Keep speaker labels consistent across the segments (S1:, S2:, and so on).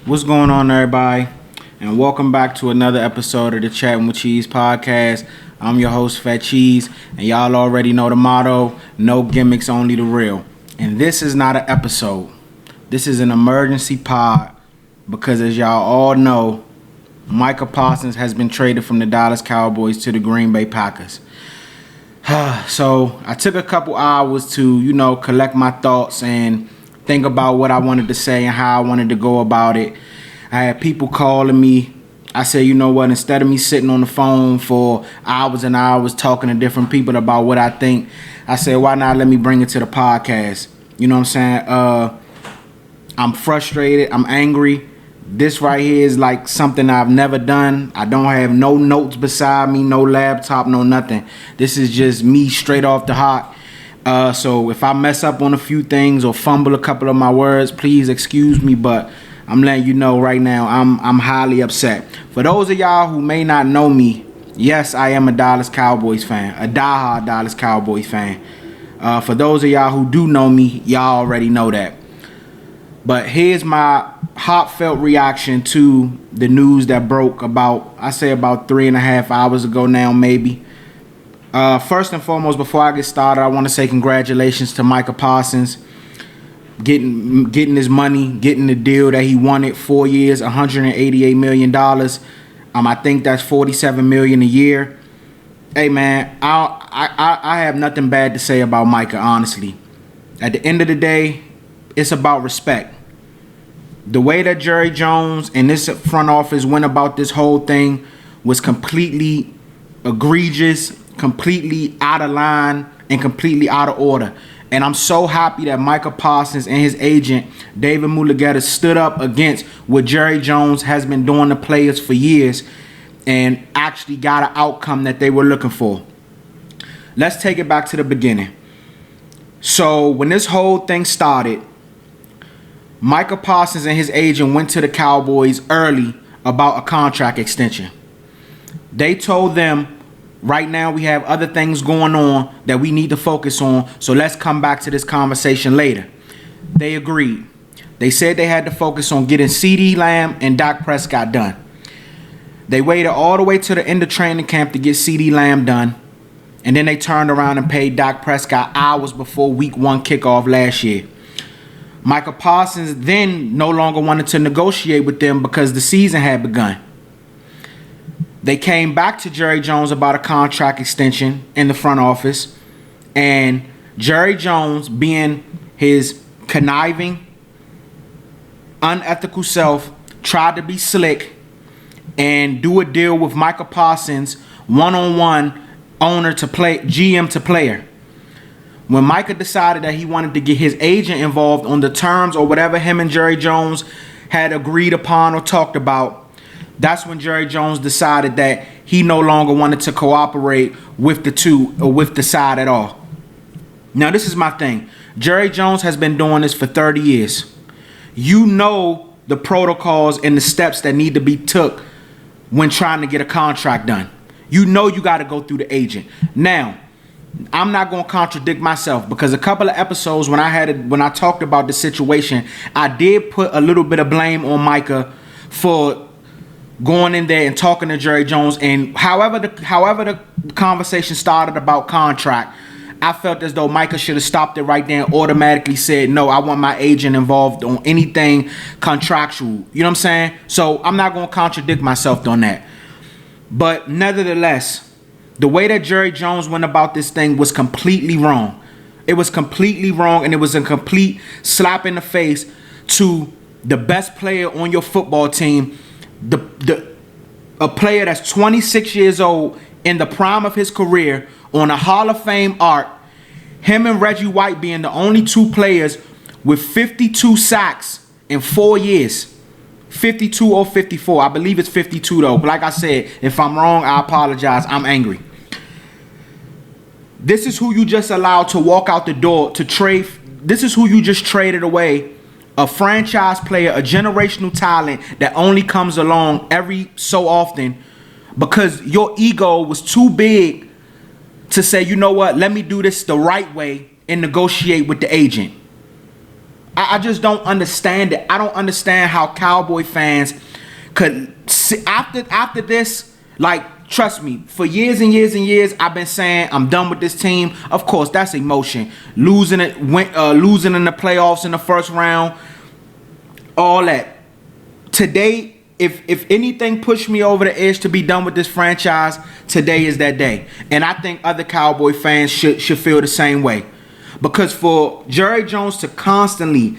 S1: What's going on, everybody? And welcome back to another episode of the Chatting with Cheese podcast. I'm your host, Fat Cheese, and y'all already know the motto, no gimmicks, only the real. And this is not an episode. This is an emergency pod because, as y'all all know, Micah Parsons has been traded from the Dallas Cowboys to the GreenBay Packers. So I took a couple hours to, collect my thoughts and think about what I wanted to say and how I wanted to go about it. I had people calling me. I said, you know what, instead of me sitting on the phone for hours and hours talking to different people about what I think, I said, why not let me bring it to the podcast? You know what I'm saying? I'm frustrated. I'm angry. This right here is like something I've never done. I don't have no notes beside me, no laptop, no nothing. This is just me straight off the hot. So if I mess up on a few things or fumble a couple of my words, please excuse me, but I'm letting you know right now I'm highly upset. For those of y'all who may not know me, yes, I am a Dallas Cowboys fan, a diehard Dallas Cowboys fan. For those of y'all who do know me, y'all already know that. But here's my heartfelt reaction to the news that broke about 3.5 hours ago now, maybe. First and foremost, before I get started, I want to say congratulations to Micah Parsons getting his money, getting the deal that he wanted. 4 years, $188 million. I think that's $47 million a year. Hey man, I have nothing bad to say about Micah, honestly. At the end of the day, it's about respect. The way that Jerry Jones and this front office went about this whole thing was completely egregious, completely out of line, and completely out of order. And I'm so happy that Micah Parsons and his agent, David Mulugeta, stood up against what Jerry Jones has been doing to players for years and actually got an outcome that they were looking for. Let's take it back to the beginning. So when this whole thing started, Micah Parsons and his agent went to the Cowboys early about a contract extension. They told them, right now we have other things going on that we need to focus on, so let's come back to this conversation later. They agreed. They said they had to focus on getting CeeDee Lamb and Dak Prescott done. They waited all the way to the end of training camp to get CeeDee Lamb done, and then they turned around and paid Dak Prescott hours before week 1 kickoff last year. Micah Parsons then no longer wanted to negotiate with them because the season had begun. They came back to Jerry Jones about a contract extension in the front office, and Jerry Jones, being his conniving, unethical self, tried to be slick and do a deal with Micah Parsons, one-on-one, owner to play, GM to player. When Micah decided that he wanted to get his agent involved on the terms or whatever him and Jerry Jones had agreed upon or talked about, that's when Jerry Jones decided that he no longer wanted to cooperate with the two or with the side at all. Now, this is my thing. Jerry Jones has been doing this for 30 years. You know the protocols and the steps that need to be took when trying to get a contract done. You know you got to go through the agent. Now, I'm not going to contradict myself because a couple of episodes when I talked about the situation, I did put a little bit of blame on Micah for going in there and talking to Jerry Jones, and however the conversation started about contract, I felt as though Micah should have stopped it right there and automatically said, no, I want my agent involved on anything contractual. You know what I'm saying? So I'm not going to contradict myself on that. But nevertheless, the way that Jerry Jones went about this thing was completely wrong. It was completely wrong, and it was a complete slap in the face to the best player on your football team, a player that's 26 years old, in the prime of his career, on a Hall of Fame arc, him and Reggie White being the only two players with 52 sacks in 4 years. 52 or 54. I believe it's 52 though. But like I said, if I'm wrong, I apologize. I'm angry. This is who you just allowed to walk out the door to trade. This is who you just traded away. A franchise player, a generational talent that only comes along every so often because your ego was too big to say, you know what, let me do this the right way and negotiate with the agent. I just don't understand it. I don't understand how Cowboy fans could after this, like, trust me, for years and years and years, I've been saying I'm done with this team. Of course, that's emotion. Losing in the playoffs in the first round, all that. Today, if anything pushed me over the edge to be done with this franchise, today is that day. And I think other Cowboy fans should feel the same way. Because for Jerry Jones to constantly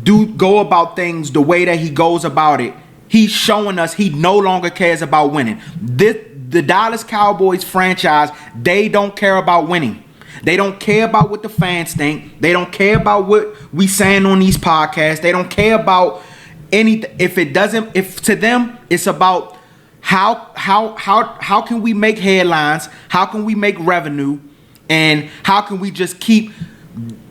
S1: go about things the way that he goes about it, he's showing us he no longer cares about winning. The Dallas Cowboys franchise, they don't care about winning. They don't care about what the fans think. They don't care about what we saying on these podcasts. They don't care about anything. If to them it's about how can we make headlines? How can we make revenue? And how can we just keep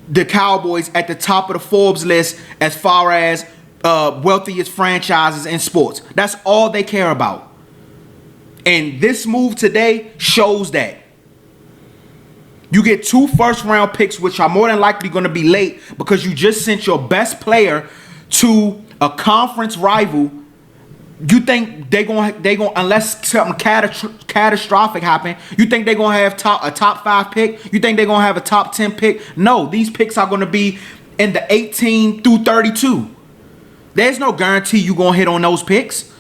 S1: the Cowboys at the top of the Forbes list as far as wealthiest franchises in sports? That's all they care about. And this move today shows that. You get 2 first-round picks, which are more than likely going to be late because you just sent your best player to a conference rival. You think they're going unless something catastrophic happen, you think they're going to have a top 5 pick? You think they're going to have a top 10 pick? No, these picks are going to be in the 18 through 32. There's no guarantee you're going to hit on those picks.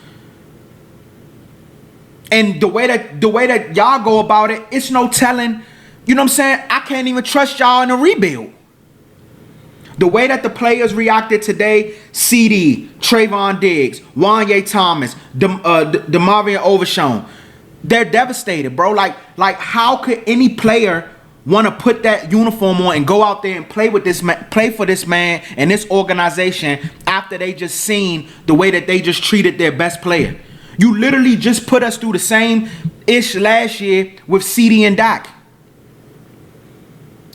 S1: And the way that y'all go about it, it's no telling. You know what I'm saying? I can't even trust y'all in a rebuild. The way that the players reacted today, CD, Trayvon Diggs, Wanye Thomas, DeMarvion Overshown, they're devastated, bro. Like how could any player want to put that uniform on and go out there and play for this man and this organization after they just seen the way that they just treated their best player? You literally just put us through the same ish last year with CD and Dak.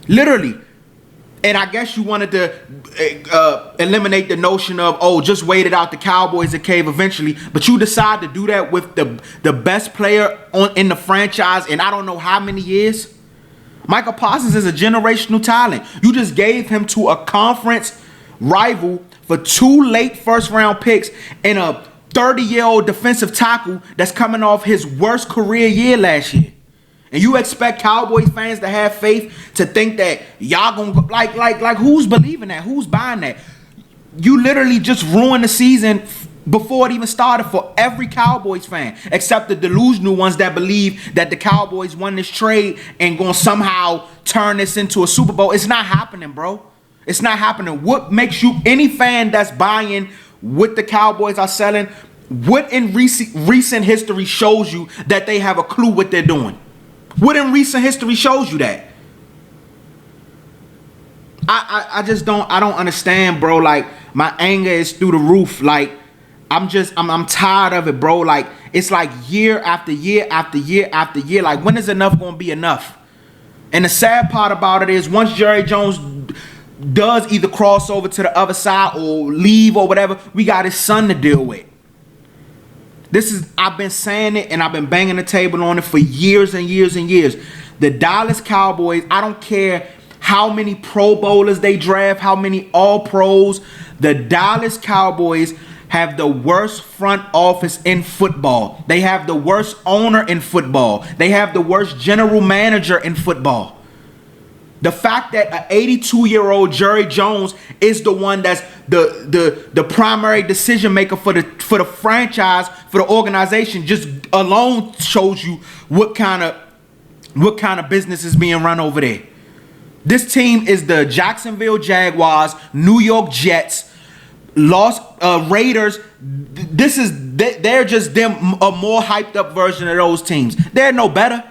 S1: Literally. And I guess you wanted to eliminate the notion of, just wait it out, the Cowboys a cave eventually. But you decide to do that with the best player in the franchise in I don't know how many years. Micah Parsons is a generational talent. You just gave him to a conference rival for 2 late first-round picks and a 30-year-old defensive tackle that's coming off his worst career year last year. And you expect Cowboys fans to have faith to think that y'all gonna go, like who's believing that? Who's buying that? You literally just ruined the season before it even started for every Cowboys fan, except the delusional ones that believe that the Cowboys won this trade and gonna somehow turn this into a Super Bowl. It's not happening, bro. It's not happening. What makes you, any fan that's buying what the Cowboys are selling, what in recent history shows you that they have a clue what they're doing? What in recent history shows you that? I don't understand, bro. Like, my anger is through the roof. Like, I'm tired of it, bro. Like, it's like year after year after year after year. Like, when is enough gonna be enough? And the sad part about it is once Jerry Jones does either cross over to the other side or leave or whatever, we got his son to deal with. I've been saying it and I've been banging the table on it for years and years and years. The Dallas Cowboys, I don't care how many Pro Bowlers they draft, how many All-Pros, the Dallas Cowboys have the worst front office in football. They have the worst owner in football. They have the worst general manager in football. The fact that an 82-year-old Jerry Jones is the one that's the primary decision maker for the franchise, for the organization, just alone shows you what kind of business is being run over there. This team is the Jacksonville Jaguars, New York Jets, Raiders. They're just them, a more hyped up version of those teams. They're no better.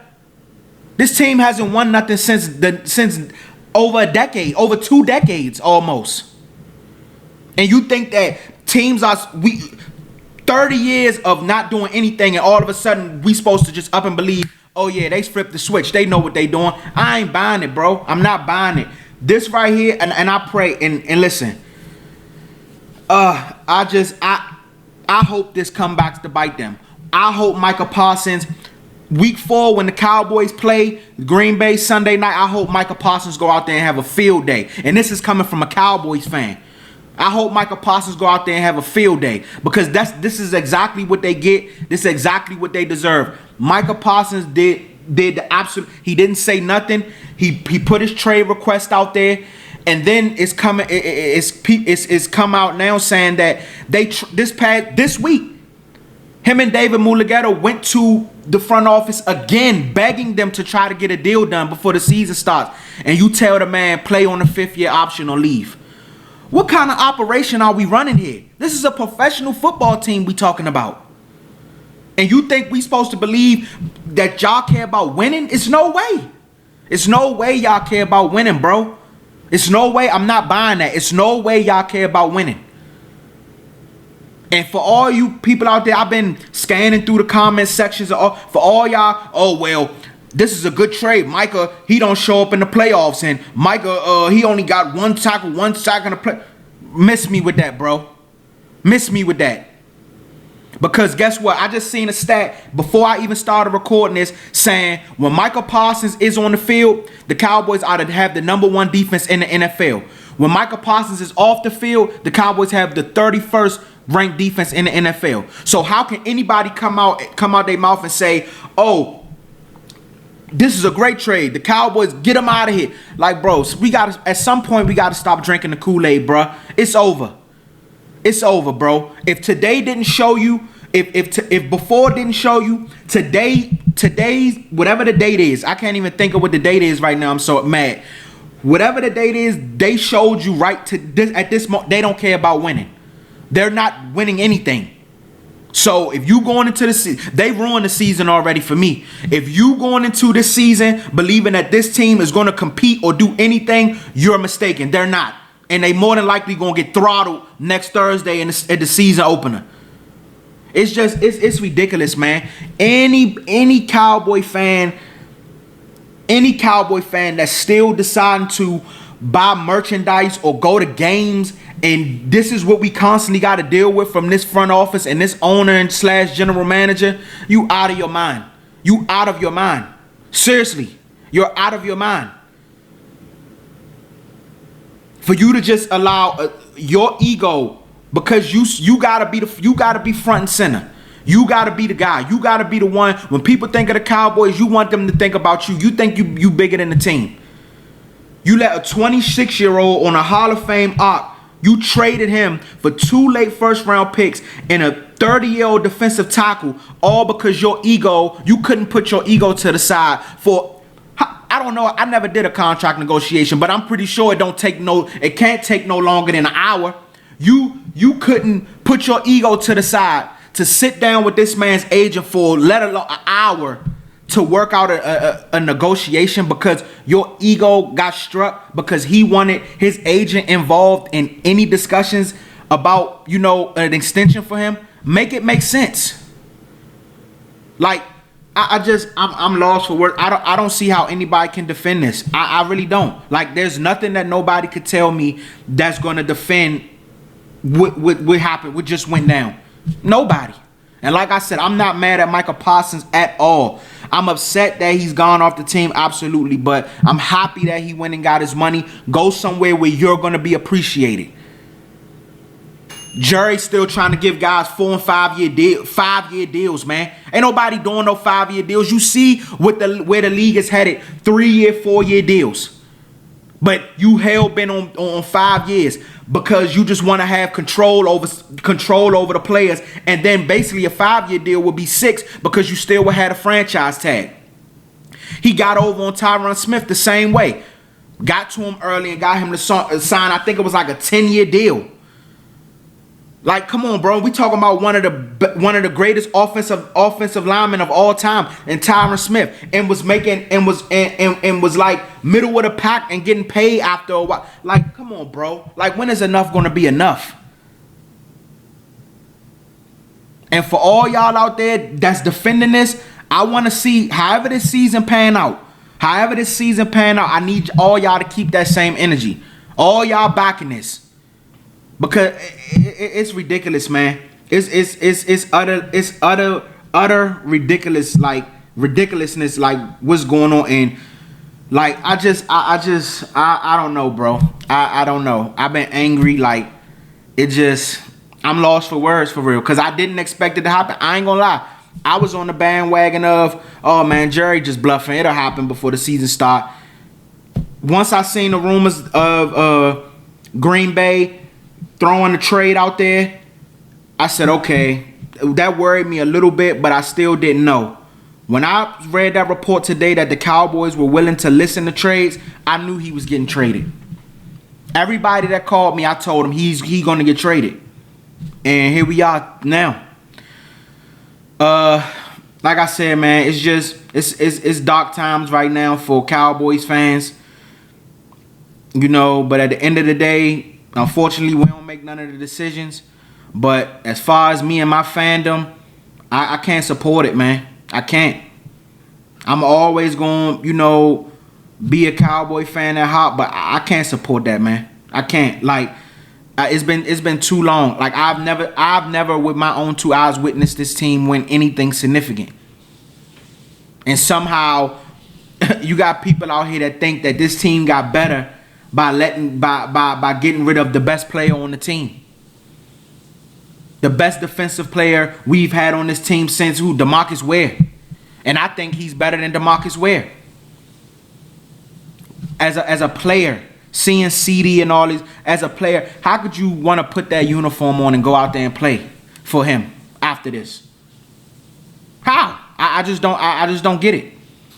S1: This team hasn't won nothing since over a decade, over 2 decades almost. And you think that teams 30 years of not doing anything, and all of a sudden we supposed to just up and believe, oh yeah, they flipped the switch. They know what they doing. I ain't buying it, bro. I'm not buying it. This right here, and I pray and listen. I hope this comes back to bite them. I hope Micah Parsons Week 4, when the Cowboys play Green Bay Sunday night, I hope Micah Parsons go out there and have a field day. And this is coming from a Cowboys fan. I hope Micah Parsons go out there and have a field day, because this is exactly what they get. This is exactly what they deserve. Micah Parsons did the absolute. He didn't say nothing. He put his trade request out there, and then it's coming. It's come out now saying that this week, him and David Mulughetto went to the front office again, begging them to try to get a deal done before the season starts. And you tell the man, play on the 5th-year option or leave. What kind of operation are we running here? This is a professional football team we talking about. And you think we supposed to believe that y'all care about winning? It's no way. It's no way y'all care about winning, bro. It's no way. I'm not buying that. It's no way y'all care about winning. And for all you people out there, I've been scanning through the comment sections for all y'all. Oh, well, this is a good trade. Micah, he don't show up in the playoffs. And Micah, he only got one sack in the play. Miss me with that, bro. Miss me with that. Because guess what? I just seen a stat before I even started recording this saying when Micah Parsons is on the field, the Cowboys ought to have the #1 defense in the NFL. When Micah Parsons is off the field, the Cowboys have the 31st ranked defense in the NFL. So how can anybody come out their mouth and say, oh, this is a great trade, the Cowboys, get them out of here? Like, bro, at some point we gotta stop drinking the Kool-Aid, bro. It's over. It's over, bro. If today didn't show you, if before didn't show you, today's whatever the date is, I can't even think of what the date is right now. I'm so mad. Whatever the date is, they showed you right to this at this moment. They don't care about winning. They're not winning anything. So if you going into the season, they ruined the season already for me. If you going into this season believing that this team is going to compete or do anything, you're mistaken. They're not. And they more than likely going to get throttled next Thursday at the season opener. It's just, it's ridiculous, man. Any Cowboy fan that's still deciding to buy merchandise or go to games, and this is what we constantly got to deal with from this front office and this owner and / general manager, you out of your mind. You out of your mind. Seriously, you're out of your mind. For you to just allow your ego, because you gotta be front and center. You gotta be the guy. You gotta be the one. When people think of the Cowboys, you want them to think about you. You think you bigger than the team. You let a 26-year-old on a Hall of Fame arc. You traded him for 2 late first-round picks and a 30-year-old defensive tackle, all because your ego. You couldn't put your ego to the side for. I don't know. I never did a contract negotiation, but I'm pretty sure it can't take no longer than an hour. You couldn't put your ego to the side to sit down with this man's agent for let alone an hour to work out a negotiation because your ego got struck because he wanted his agent involved in any discussions about, an extension for him. Make it make sense. Like, I'm lost for words. I don't see how anybody can defend this. I really don't. Like, there's nothing that nobody could tell me that's going to defend what happened, what just went down. Nobody. And like I said, I'm not mad at Micah Parsons at all. I'm upset that he's gone off the team, absolutely. But I'm happy that he went and got his money. Go somewhere where you're going to be appreciated. Jerry's still trying to give guys 4 and 5 year deals, man. Ain't nobody doing no 5-year deals. You see where the league is headed, 3-year, 4-year deals. But you hell-bent on 5 years because you just want to have control over the players. And then basically a 5-year deal would be 6 because you still would have a franchise tag. He got over on Tyron Smith the same way. Got to him early and got him to sign, I think it was like a 10-year deal. Like, come on, bro. We talking about one of the greatest offensive linemen of all time, and Tyron Smith, and was like middle of the pack and getting paid after a while. Like, come on, bro. Like, when is enough going to be enough? And for all y'all out there that's defending this, I want to see however this season pan out. I need all y'all to keep that same energy. All y'all backing this. Because it's ridiculous, man. It's utter ridiculous. Like, ridiculousness, like what's going on. And like I don't know, bro. I don't know. I've been angry. Like I'm lost for words for real, because I didn't expect it to happen. I ain't gonna lie. I was on the bandwagon of, oh man, Jerry just bluffing. It'll happen before the season start. Once I seen the rumors of Green Bay throwing the trade out there, I said, okay, that worried me a little bit, but I still didn't know. When I read that report today that the Cowboys were willing to listen to trades, I knew he was getting traded. Everybody that called me, I told him he's going to get traded. And here we are now. Like I said, man, it's dark times right now for Cowboys fans. You know, but at the end of the day, unfortunately, we don't make none of the decisions. But as far as me and my fandom, I can't support it, man. I can't. I'm always going to, you know, be a Cowboy fan at heart, but I can't support that, man. I can't. Like, it's been too long. Like, I've never with my own two eyes witnessed this team win anything significant. And somehow you got people out here that think that this team got better by getting rid of the best player on the team. The best defensive player we've had on this team since who? DeMarcus Ware. And I think he's better than DeMarcus Ware. As a player, seeing CD and all these, as a player, how could you want to put that uniform on and go out there and play for him after this? How? I just don't get it.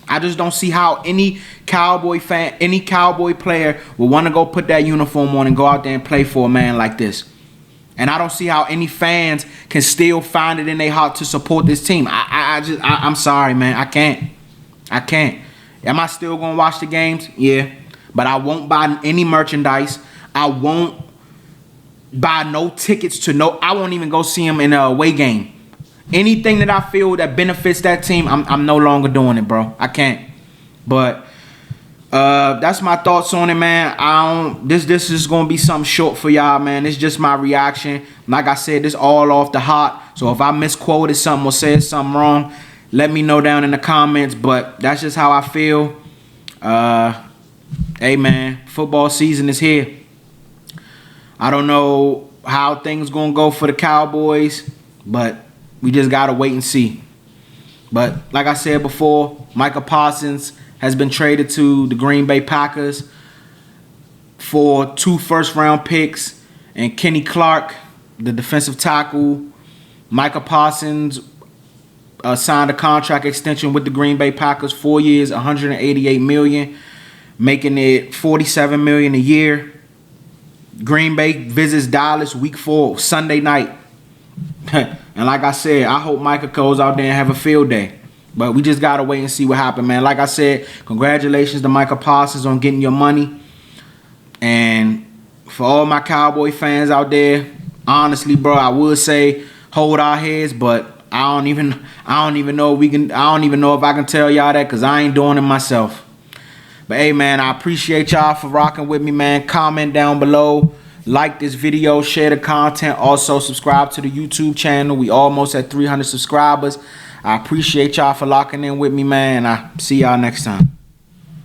S1: I just don't see how any Cowboy fan, any Cowboy player would want to go put that uniform on and go out there and play for a man like this. And I don't see how any fans can still find it in their heart to support this team. I'm sorry, man. I can't. Am I still gonna watch the games? Yeah. But I won't buy any merchandise. I won't buy no tickets to no. I won't even go see them in a away game. Anything that I feel that benefits that team, I'm no longer doing it, bro. I can't. But that's my thoughts on it, man. This is gonna be something short for y'all, man. It's just my reaction. Like I said, this all off the heart. So if I misquoted something or said something wrong, let me know down in the comments. But that's just how I feel. Hey, man, football season is here. I don't know how things gonna go for the Cowboys, but we just gotta wait and see. But like I said before, Micah Parsons has been traded to the Green Bay Packers for 2 first-round picks and Kenny Clark, the defensive tackle. Micah Parsons signed a contract extension with the Green Bay Packers, 4 years, $188 million, making it $47 million a year. Green Bay visits Dallas week 4, Sunday night. And like I said, I hope Micah goes out there and have a field day. But we just got to wait and see what happens, man. Like I said, congratulations to Micah Parsons on getting your money. And for all my Cowboy fans out there, honestly, bro, I would say hold our heads, but I don't even know if I can tell y'all that, because I ain't doing it myself. But hey, man, I appreciate y'all for rocking with me, man. Comment down below. Like this video, share the content. Also, subscribe to the YouTube channel. We almost at 300 subscribers. I appreciate y'all for locking in with me, man. I see y'all next time.